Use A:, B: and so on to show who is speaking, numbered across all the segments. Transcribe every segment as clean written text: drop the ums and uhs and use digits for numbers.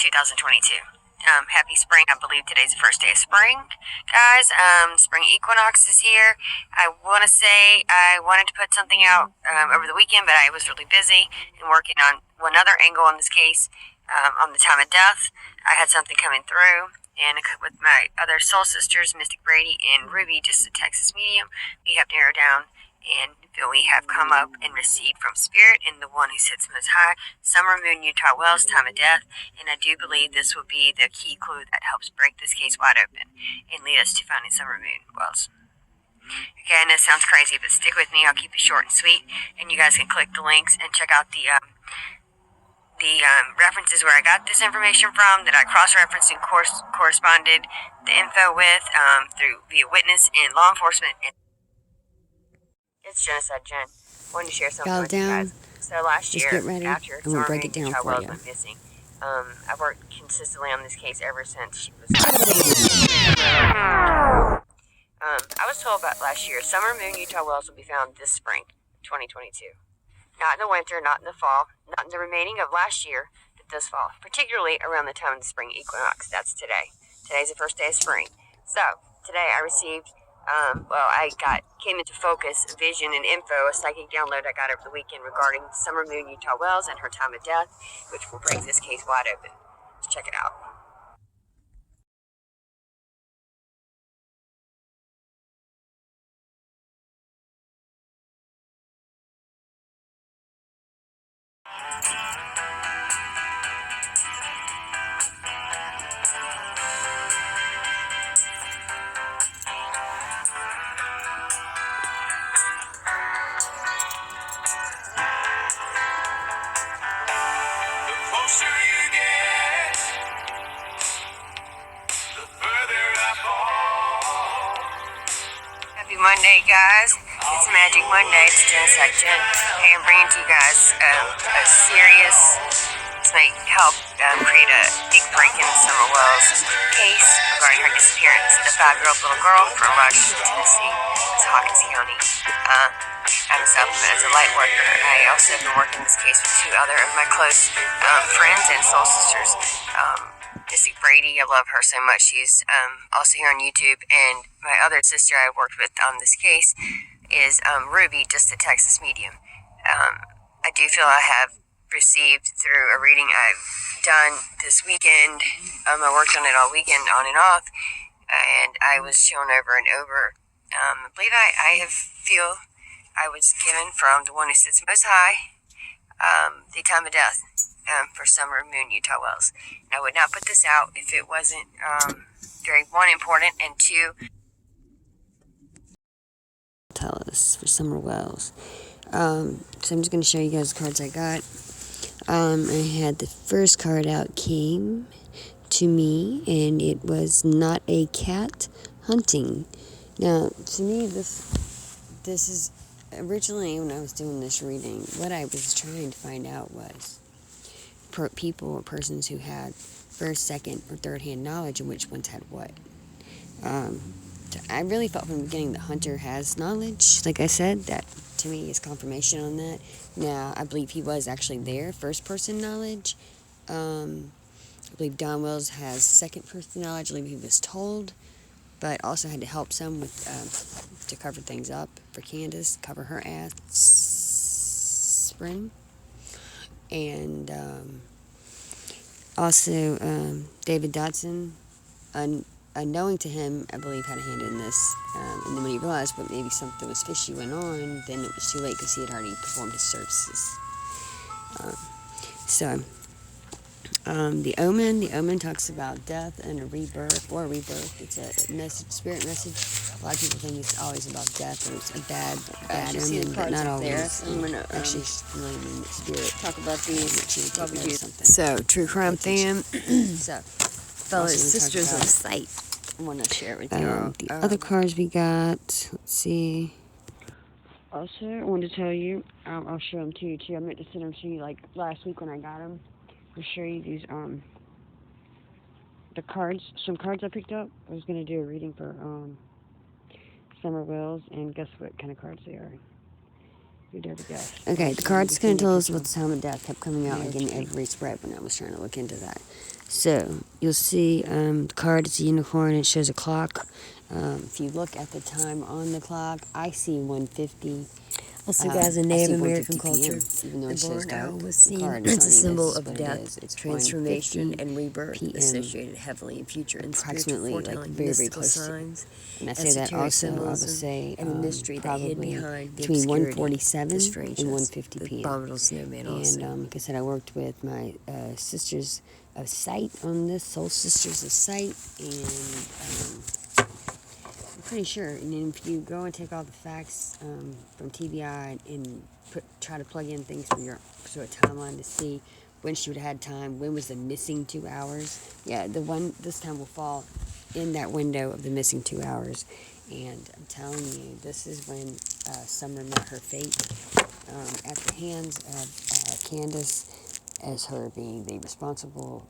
A: 2022. Happy spring. I believe today's the first day of spring, guys. Spring equinox is here. I want to say I wanted to put something out over the weekend, but I was really busy and working on one other angle on this case, on the time of death. I had something coming through, and with my other soul sisters, Mystic Brady and Ruby, just a Texas medium, we have narrowed down and feel we have come up and received from Spirit and the one who sits most high, Summer Moon, Utah Wells, time of death, and I do believe this will be the key clue that helps break this case wide open and lead us to finding Summer Moon Wells. Okay, I know it sounds crazy, but stick with me. I'll keep it short and sweet, and you guys can click the links and check out the references where I got this information from, that I cross-referenced and corresponded the info with through via witness and law enforcement. And it's Genocide Jen. Wanted to share something with you guys. So last year, after Summer Moon Utah Wells went missing, I worked consistently on this case ever since she was. I was told about last year, Summer Moon Utah Wells will be found this spring, 2022. Not in the winter, not in the fall, not in the remaining of last year, but this fall, particularly around the time of the spring equinox. That's today. Today's the first day of spring. So today I received. Came into focus, vision, and info, a psychic download I got over the weekend regarding Summer Moon Utah Wells and her time of death, which will break this case wide open. Let's check it out. Happy Monday, guys. It's Magic Monday. It's Genocide Jen. Hey, I'm bringing to you guys a serious, this may help create a big break in Summer Wells' case regarding her disappearance. The 5-year-old little girl from Rogersville, Tennessee, it's Hawkins County. I'm as a light worker. I also have been working this case with 2 other of my close friends and soul sisters. Mystic Brady, I love her so much. She's also here on YouTube, and my other sister I worked with on this case is Ruby, just a Texas medium. I do feel I have received through a reading I've done this weekend. I worked on it all weekend, on and off, and I was shown over and over. I believe I feel I was given from the one who sits most high, the time of death. For Summer Moon Utah Wells. And I would not put this out if it wasn't very, 1, important, and 2,
B: tell us for Summer Wells. So I'm just going to show you guys the cards I got. I had the first card out came to me, and it was not a cat hunting. Now, to me, this is originally, when I was doing this reading, what I was trying to find out was people or persons who had first, second, or third-hand knowledge, and which ones had what. I really felt from the beginning the hunter has knowledge. Like I said, that to me is confirmation on that. Now, I believe he was actually there, first-person knowledge. I believe Don Wells has second-person knowledge. I believe he was told, but also had to help some with to cover things up for Candace, cover her ass. Spring. And also David Dodson, unknowing to him, I believe, had a hand in this. And then when he realized what maybe something was fishy went on, then it was too late because he had already performed his services. The Omen talks about death and a rebirth, or a rebirth. It's a message, spirit message. A lot of people think it's always about death, or it's a bad omen, but not always.
C: I'm going to
B: actually spirit.
C: Talk about these.
B: Something.
C: So, True Crime fam, fellow sisters of sight, I want to share it with you.
B: The other cards we got, let's see. Also, I wanted to tell you, I'll show them to you too. I meant to send them to you like last week when I got them. I'll show you these, the cards, some cards I picked up. I was going to do a reading for, Summer Wells, and guess what kind of cards they are. Okay, the card's going to tell us what the time of death kept coming out like in every spread when I was trying to look into that. So, you'll see the card is a unicorn. It shows a clock. If you look at the time on the clock, I see 1:50.
C: Also, guys, in Native American culture,
B: even though
C: the
B: it shows
C: barn
B: dark,
C: owl was
B: the
C: seen
B: card
C: as
B: is
C: a
B: telling you
C: symbol
B: this is
C: of
B: what it
C: death,
B: is. It's
C: transformation,
B: 1:50
C: and rebirth,
B: PM,
C: associated heavily in future and spiritual
B: approximately, like,
C: foretelling,
B: very, very
C: mystical
B: close to.
C: signs,
B: And I say that
C: esoteric
B: also, I would
C: symbolism,
B: say,
C: and the mystery that hid
B: probably
C: behind the
B: between
C: obscurity,
B: 1:47
C: the
B: and
C: strangeness,
B: 1:50
C: the
B: p.m.
C: abominable snowman also.
B: And like I said, I worked with my Sisters of Sight on this, Soul Sisters of Sight, and I'm pretty sure. And then if you go and take all the facts from TBI and try to plug in things for a timeline to see when she would have had time, when was the missing 2 hours. Yeah, the one this time will fall in that window of the missing 2 hours. And I'm telling you, this is when Summer met her fate at the hands of Candace, as her being the responsible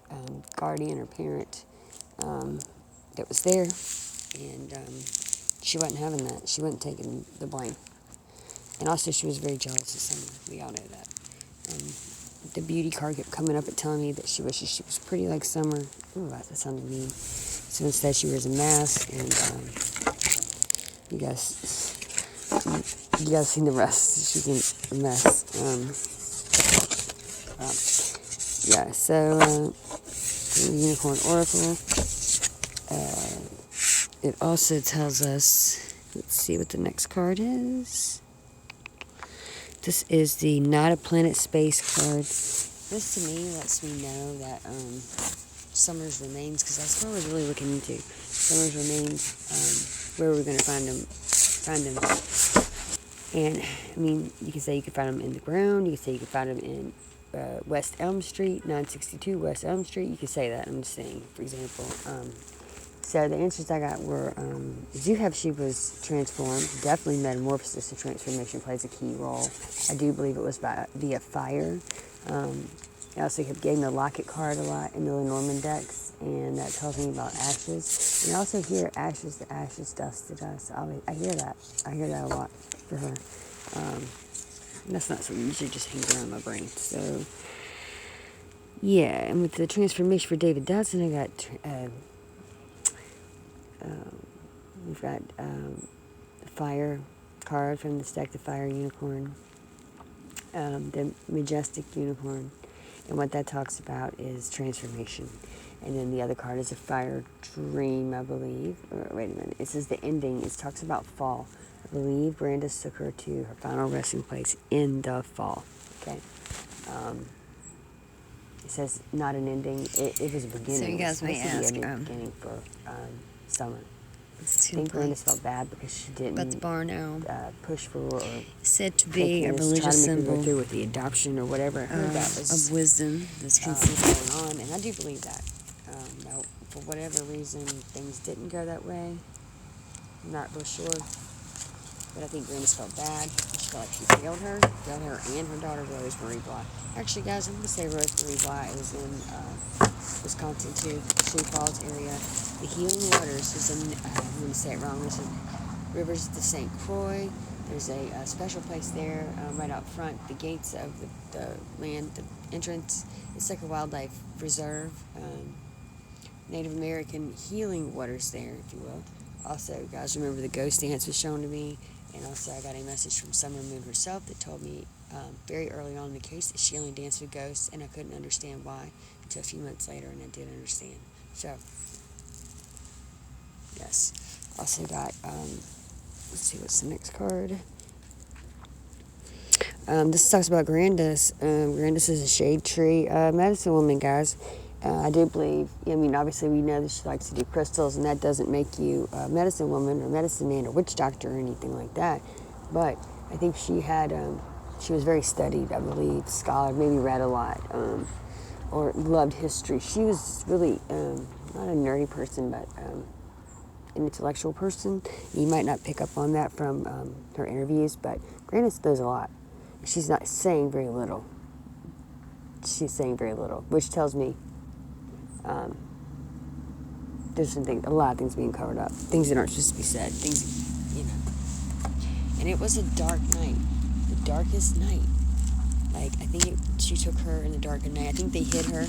B: guardian or parent that was there. And she wasn't having that. She wasn't taking the blame. And also, she was very jealous of Summer. We all know that. The beauty card kept coming up and telling me that she wishes she was pretty like Summer. Ooh, that sounded mean. So instead, she wears a mask, and you guys seen the rest. She's a mess. Yeah. So the Unicorn Oracle. It also tells us. Let's see what the next card is. This is the Not a Planet Space card. This to me lets me know that Summer's remains, because that's what I was really looking into. Summer's remains, where we're going to find them. And, I mean, you can say you could find them in the ground. You can say you could find them in West Elm Street, 962 West Elm Street. You could say that. I'm just saying, for example. So the answers I got were, she was transformed. Definitely metamorphosis and transformation plays a key role. I do believe it was via fire. I also kept getting the Locket card a lot in the Lenormand decks, and that tells me about ashes. And I also hear ashes to ashes, dust to dust. I hear that. I hear that a lot for her. That's not something that usually just hangs around my brain. So, yeah, and with the transformation for David Dodson, I got... we've got the Fire card from the stack, the Fire Unicorn, the Majestic Unicorn, and what that talks about is transformation. And then the other card is a Fire Dream, I believe. Wait a minute, it says the ending. It talks about fall. I believe Brandis took her to her final resting place in the fall. Okay. It says not an ending. It was a beginning.
C: So you guys may ask,
B: beginning for Summer. I think
C: super
B: Brandis felt bad because she didn't
C: about the barn owl.
B: push for or
C: Said to be a religious
B: try to make her
C: symbol
B: go through with the adoption or whatever. I heard that was
C: of wisdom that's consistent.
B: going on, and I do believe that. Now, for whatever reason, things didn't go that way. I'm not real sure, but I think Brandis felt bad. She felt like she failed her and her daughter Rosemary Bly. Actually, guys, I'm going to say Rosemary Bly is in Wisconsin too, Sioux Falls area. The Healing Waters is in, I'm going to say it wrong, this is Rivers de St. Croix. There's a special place there right out front, the gates of the land, the entrance. It's like a wildlife reserve. Native American healing waters there, if you will. Also, guys, remember the ghost dance was shown to me. And also, I got a message from Summer Moon herself that told me very early on in the case that she only danced with ghosts, and I couldn't understand why until a few months later, and I did understand. So, yes. Also got, let's see, what's the next card? This talks about Grandis. Grandis is a shade tree medicine woman, guys. I do believe, obviously we know that she likes to do crystals, and that doesn't make you a medicine woman or medicine man or witch doctor or anything like that. But I think she had, she was very studied, I believe, scholar, maybe read a lot, or loved history. She was really not a nerdy person, but an intellectual person. You might not pick up on that from her interviews, but Grandis knows a lot. She's not saying very little. She's saying very little, which tells me there's a lot of things being covered up, things that aren't supposed to be said, things, And it was a dark night. The darkest night. Like, I think she took her in the dark of night. I think they hid her.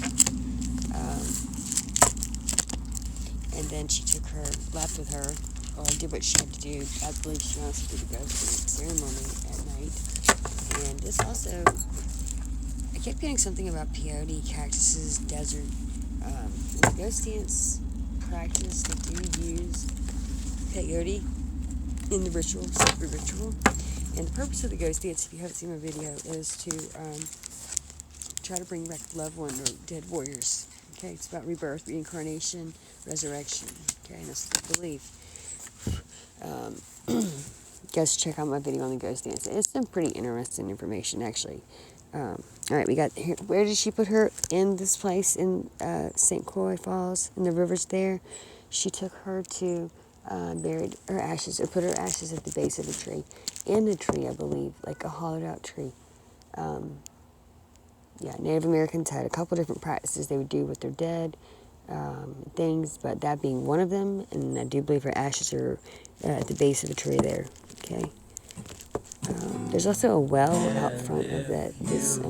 B: And then she took her, left with her, or did what she had to do. I believe she also did the ghost ceremony at night. And this also, I kept getting something about peyote, cactuses, desert. In the ghost dance practice, they do use peyote in the ritual, sacred ritual. And the purpose of the ghost dance, if you haven't seen my video, is to try to bring back loved one or dead warriors. Okay, it's about rebirth, reincarnation, resurrection. Okay, and that's the belief. Guys, check out my video on the ghost dance. It's some pretty interesting information, actually. All right, we got here. Where did she put her? In this place in St. Croix Falls, in the rivers there. She took her to buried her ashes, or put her ashes at the base of a tree. In a tree, I believe, like a hollowed out tree. Yeah, Native Americans had a couple different practices they would do with their dead, things, but that being one of them, and I do believe her ashes are at the base of a tree there. Okay. There's also a well out front of this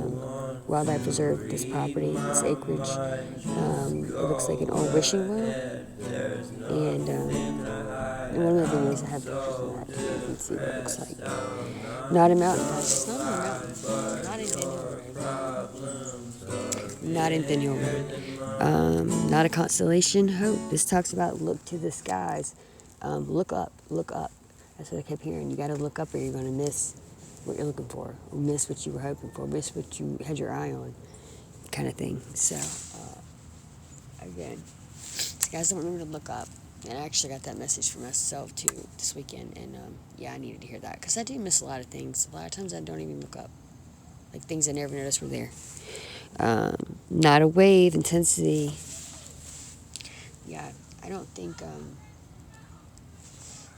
B: wildlife preserve, this property, this acreage. It looks like an old wishing well, and in one of the videos I have pictures of that, so you can see what it looks like. Not a mountain, guys. It's not on a mountain. Not in Daniel Road. Not in Daniel Road. Not a constellation. Hope. This talks about look to the skies. Look up. Look up. That's what I kept hearing. You got to look up or you're going to miss what you're looking for. Or miss what you were hoping for. Miss what you had your eye on. Kind of thing. So, again, guys, don't remember to look up. And I actually got that message for myself, too, this weekend. And, yeah, I needed to hear that. Because I do miss a lot of things. A lot of times I don't even look up. Like, things I never noticed were there. Not a wave, intensity. Yeah, I don't think,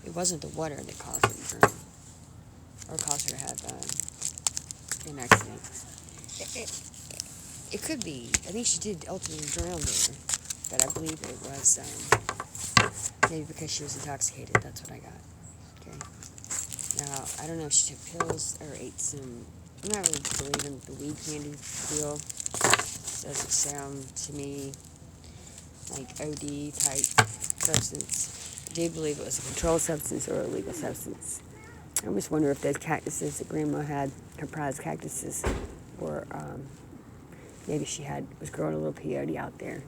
B: it wasn't the water that caused her to drown. Or caused her to have, an accident. It could be. I think she did ultimately drown there. But I believe it was, maybe because she was intoxicated. That's what I got. Okay. Now, I don't know if she took pills or ate some. I'm not really believing the weed candy deal. Doesn't sound to me like OD type substance. I do believe it was a controlled substance or a legal substance. I almost wonder if those cactuses that Grandma had, her prized cactuses, were, maybe she was growing a little peyote out there.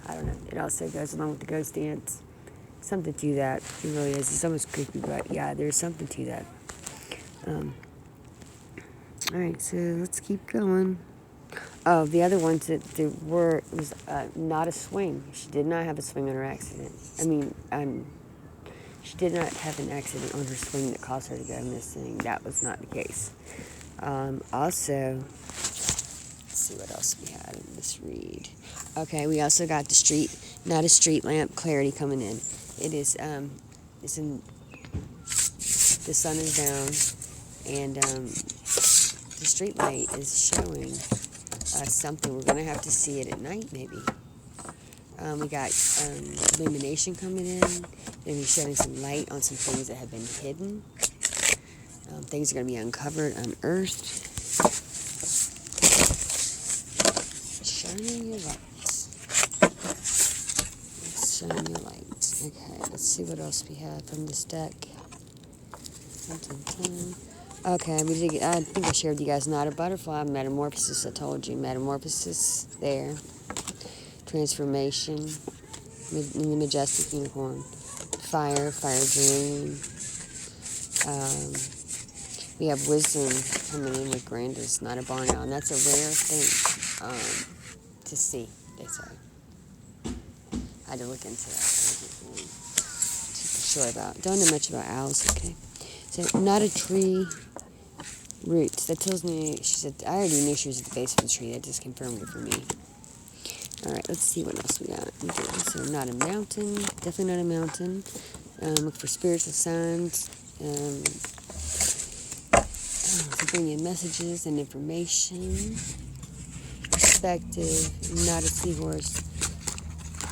B: I don't know. It also goes along with the ghost dance. Something to that. It really is. It's almost creepy, but yeah, there's something to that. Alright, so let's keep going. Oh, the other ones that was not a swing. She did not have a swing on her accident. She did not have an accident on her swing that caused her to go missing. That was not the case. Also, let's see what else we had in this read. Okay, we also got not a street lamp clarity coming in. It is, the sun is down, and the street light is showing something. We're going to have to see it at night, maybe. We got illumination coming in. They're going to be shedding some light on some things that have been hidden. Things are going to be uncovered, unearthed. Shining your light. Shine your light. Okay, let's see what else we have from this deck. Okay, I think I shared with you guys, not a butterfly, metamorphosis. I told you, metamorphosis there. Transformation, the majestic unicorn. Fire dream. We have wisdom coming in with grandest, not a barn owl. And that's a rare thing to see, they say. I had to look into that. I wasn't really too sure about. Don't know much about owls, okay? So, not a tree. Roots. That tells me, she said, I already knew she was at the base of the tree. That just confirmed it for me. Alright, let's see what else we got. Okay, so, not a mountain. Definitely not a mountain. Look for spiritual signs. To bring in messages and information. Perspective. Not a seahorse.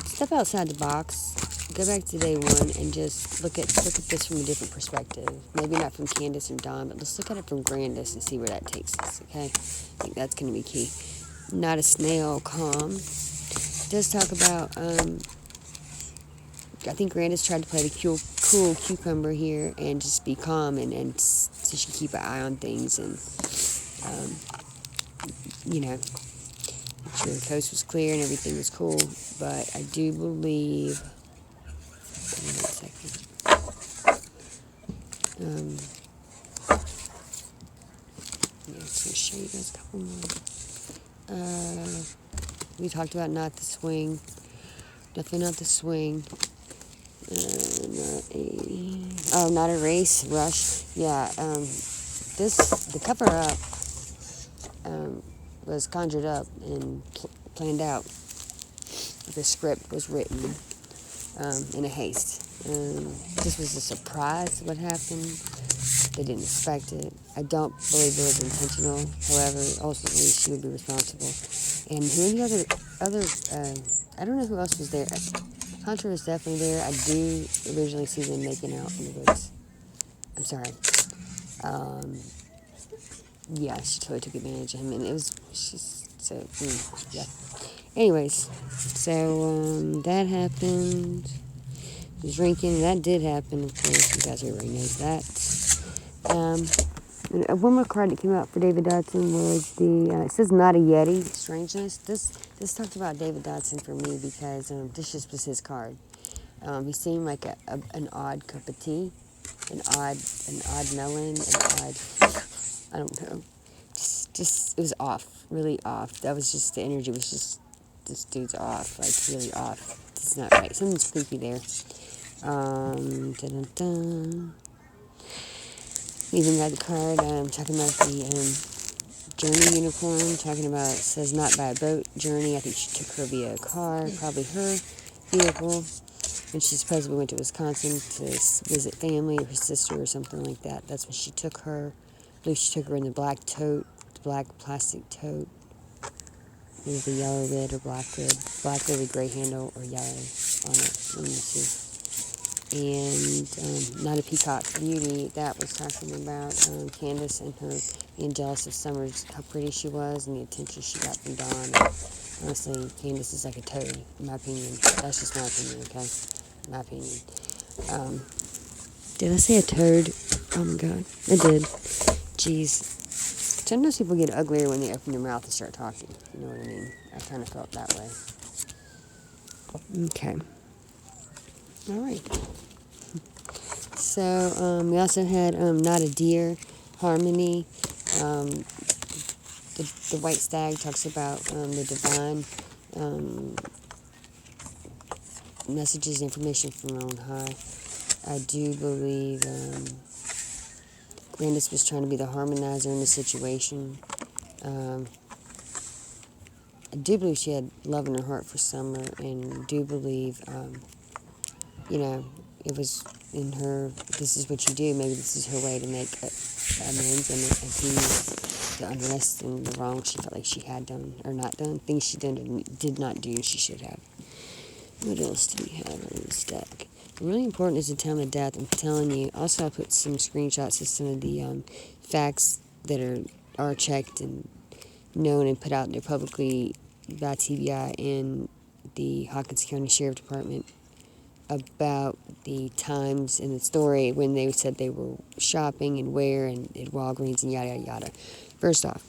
B: Step outside the box. go back to day one and just look at this from a different perspective. Maybe not from Candace and Don, but let's look at it from Grandis and see where that takes us, okay? I think that's going to be key. Not a snail, calm. It does talk about, I think Grandis tried to play the cool cucumber here and just be calm and so she could keep an eye on things and, you know, make sure the coast was clear and everything was cool. But I do believe... Wait a second. Yeah, I'm just going to show you guys a couple more. We talked about not the swing. Definitely not the swing. Not a race, rush. Yeah, the cover up was conjured up and planned out. The script was written in a haste. This was a surprise what happened. They didn't expect it. I don't believe it was intentional. However, ultimately she would be responsible. And who any other I don't know who else was there. Contra was definitely there. I do originally see them making out in the woods. I'm sorry. Yeah, she totally took advantage of him, and yeah. Anyways, so that happened. He was drinking. That did happen, of course. You guys already know that. And one more card that came out for David Dodson was it says not a Yeti, strangeness. This talked about David Dodson for me because this just was his card. He seemed like an odd cup of tea, an odd melon, I don't know. Just it was off, really off. That was just, the energy was just, this dude's off, like really off. It's not right. Something's creepy there. Dun-dun-dun. We even got the card talking about the Journey unicorn, talking about, it says not by a boat journey. I think she took her via a car, probably her vehicle. And she supposedly went to Wisconsin to visit family or her sister or something like that. That's when she took her. I believe she took her in the black tote, the black plastic tote. With the yellow lid or black lid with gray handle or yellow on it. Let me see. And not a peacock beauty. That was talking about Candace and her being jealous of Summer's, how pretty she was and the attention she got from Dawn. And honestly, Candace is like a toad, in my opinion. That's just my opinion, okay? My opinion. Did I say a toad? Oh my god, I did. Jeez. Sometimes people get uglier when they open their mouth and start talking. You know what I mean? I kind of felt that way. Okay. Alright. So, we also had Not a Deer, Harmony. The White Stag talks about the divine messages, information from on high. I do believe Grandis was trying to be the harmonizer in the situation. I do believe she had love in her heart for Summer, and do believe, it was in her, this is what you do, maybe this is her way to make amends and appease the unrest and the wrong she felt like she had done, or not done, things she did not do she should have. What else do we have on this deck? Really important is the time of death. I'm telling you. Also, I put some screenshots of some of the facts that are checked and known and put out there publicly by TBI and the Hawkins County Sheriff Department about the times in the story when they said they were shopping and where and at Walgreens and yada, yada, yada. First off,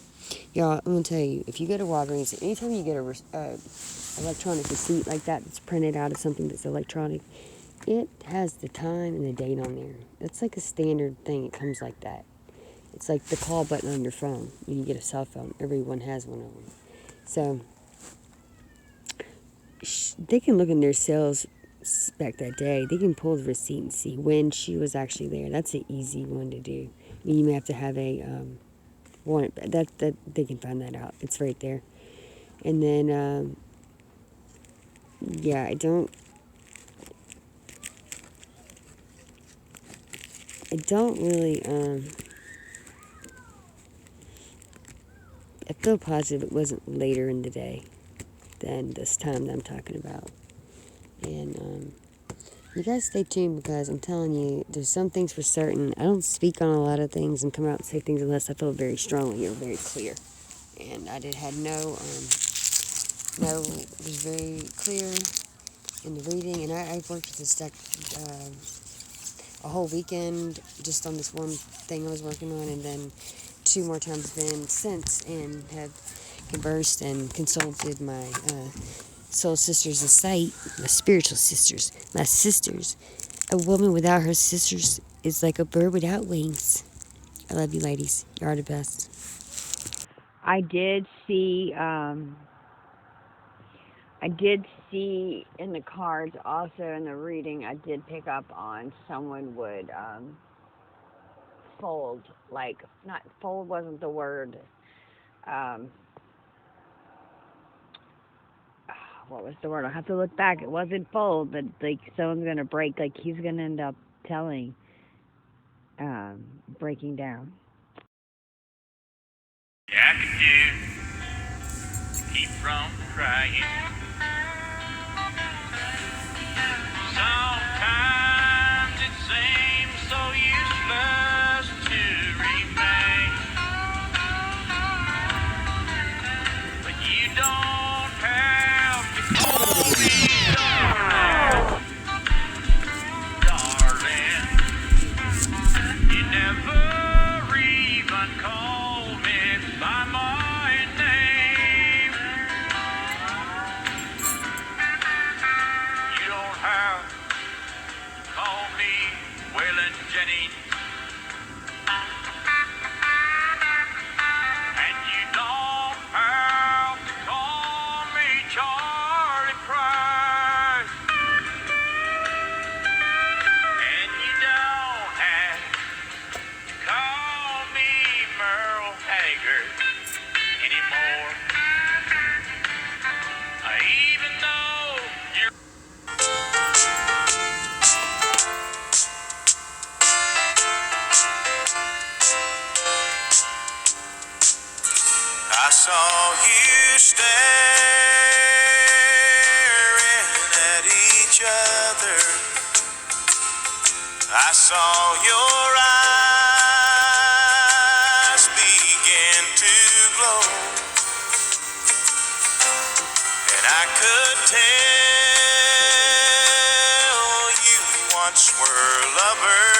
B: y'all, I'm going to tell you, if you go to Walgreens, anytime you get a electronic receipt like that that's printed out of something that's electronic, it has the time and the date on there. That's like a standard thing. It comes like that. It's like the call button on your phone when you get a cell phone. Everyone has one of them. So they can look in their sales back that day. They can pull the receipt and see when she was actually there. That's an easy one to do. I mean, you may have to have a warrant. That they can find that out. It's right there. And then yeah, I don't really I feel positive it wasn't later in the day than this time that I'm talking about. And You guys stay tuned because I'm telling you, there's some things for certain. I don't speak on a lot of things and come out and say things unless I feel very strongly or very clear. And I had it was very clear in the reading. And I've worked with this deck a whole weekend just on this one thing I was working on, and then 2 more times been since and have conversed and consulted my soul sisters of sight, my spiritual sisters, my sisters. A woman without her sisters is like a bird without wings. I love you, ladies. You are the best.
C: I did see in the cards, also in the reading, I did pick up on someone would fold, like, not fold wasn't the word. What was the word? I'll have to look back. It wasn't fold, but like someone's gonna break, like he's gonna end up breaking down.
D: I could do to keep from crying. Sometimes it seems so useless to remain, but you don't have to call me darling. You never even call me by my name. You don't have to call me Waylon Jennings, and you don't have to call me Charlie Price, and you don't have to call me Merle Haggard anymore. Even though you're I saw you staring at each other. I saw your eyes begin to glow, and I could tell you once were lovers.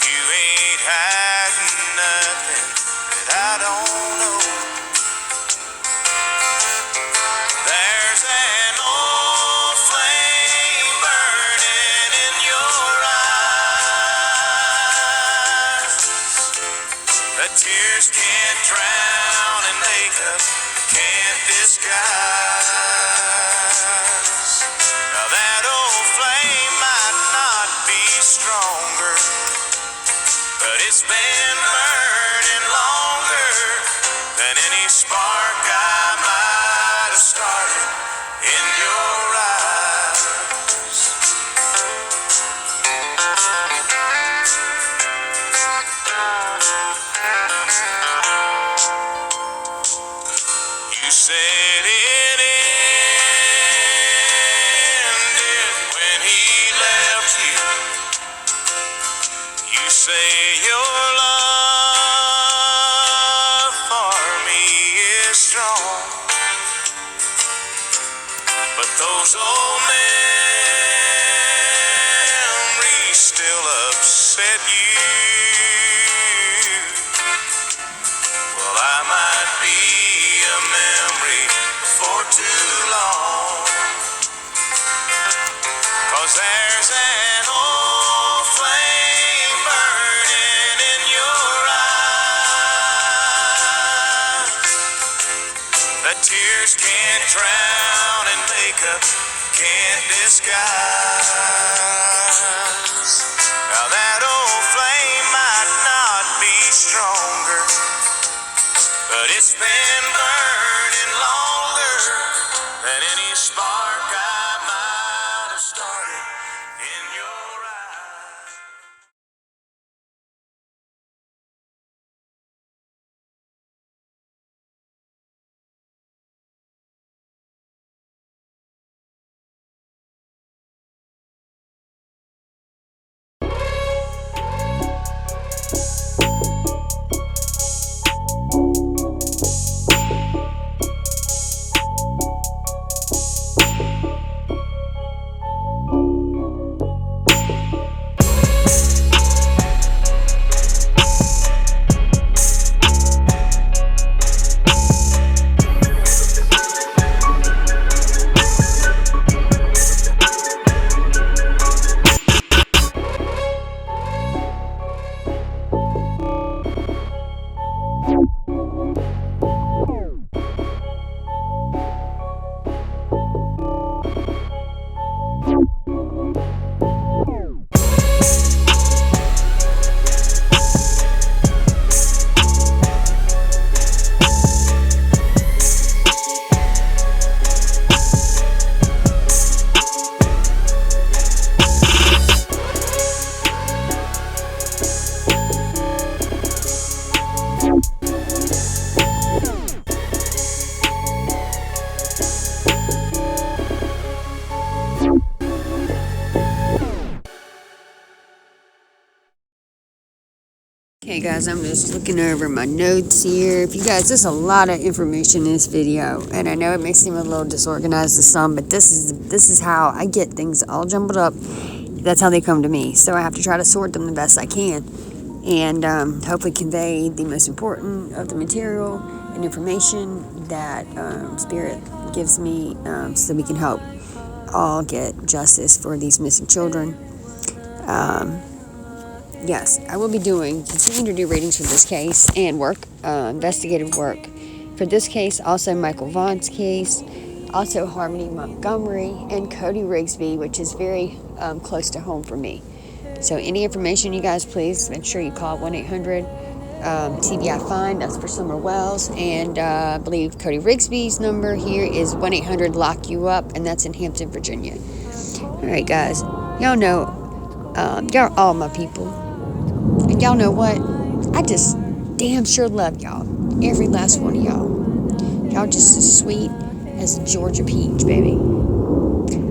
D: You ain't had nothing that I don't know. There's an old flame burning in your eyes that tears can't drown and makeup can't disguise. Now that old flame might not be stronger, but it's been burning longer than any spark I might have started in your eyes. You said it ended when he left you. You say your love for me is strong, but those old memories still upset you. Well, I might be a memory for too long, 'cause there's an old flame burning in your eyes that tears can't drown and makeup can't disguise. Now that old flame might not be stronger, but it's been burning longer than any spark I might have started in your eyes.
B: Okay guys, I'm just looking over my notes here. If you guys, there's a lot of information in this video, and I know it may seem a little disorganized to some, but this is how I get things all jumbled up. That's how they come to me, so I have to try to sort them the best I can, and hopefully convey the most important of the material and information that Spirit gives me, so we can help all get justice for these missing children. Yes, I will be continuing to do readings for this case and work, investigative work. For this case, also Michael Vaughn's case, also Harmony Montgomery, and Cody Rigsby, which is very close to home for me. So any information, you guys, please make sure you call 1-800-TBI-FIND. That's for Summer Wells. And I believe Cody Rigsby's number here is 1-800-LOCK-YOU-UP, and that's in Hampton, Virginia. All right, guys. Y'all know, y'all all my people. And y'all know what? I just damn sure love y'all. Every last one of y'all. Y'all just as sweet as a Georgia peach, baby.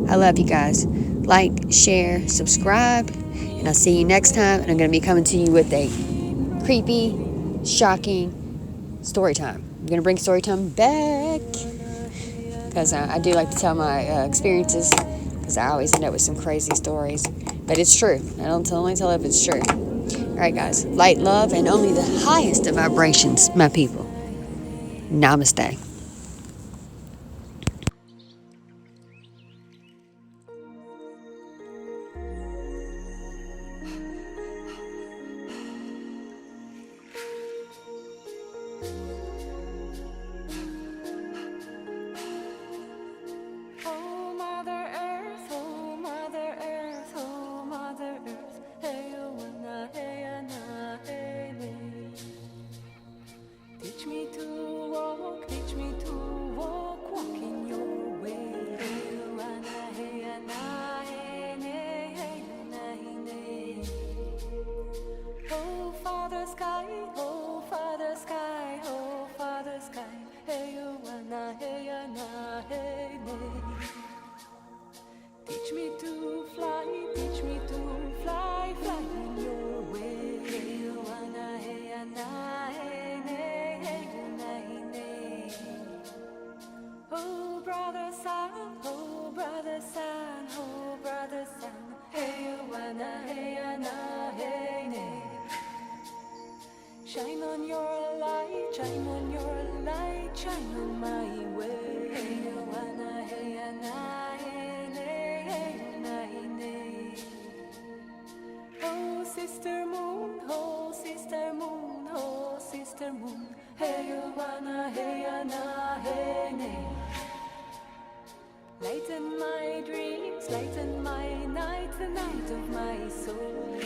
B: I love you guys. Like, share, subscribe, and I'll see you next time. And I'm going to be coming to you with a creepy, shocking story time. I'm going to bring story time back because I do like to tell my experiences, because I always end up with some crazy stories. But it's true. I don't only tell if it's true. Alright guys, light, love, and only the highest of vibrations, my people. Namaste.
E: Teach me to fly in your way. Oh brother sun, oh brother sun, oh brother sun. Hey hey. Shine on your light, shine on your light, shine on my way. Hey oh sister moon, oh sister moon, oh sister moon. Hey hey. Lighten my dreams, lighten my night, the night of my soul.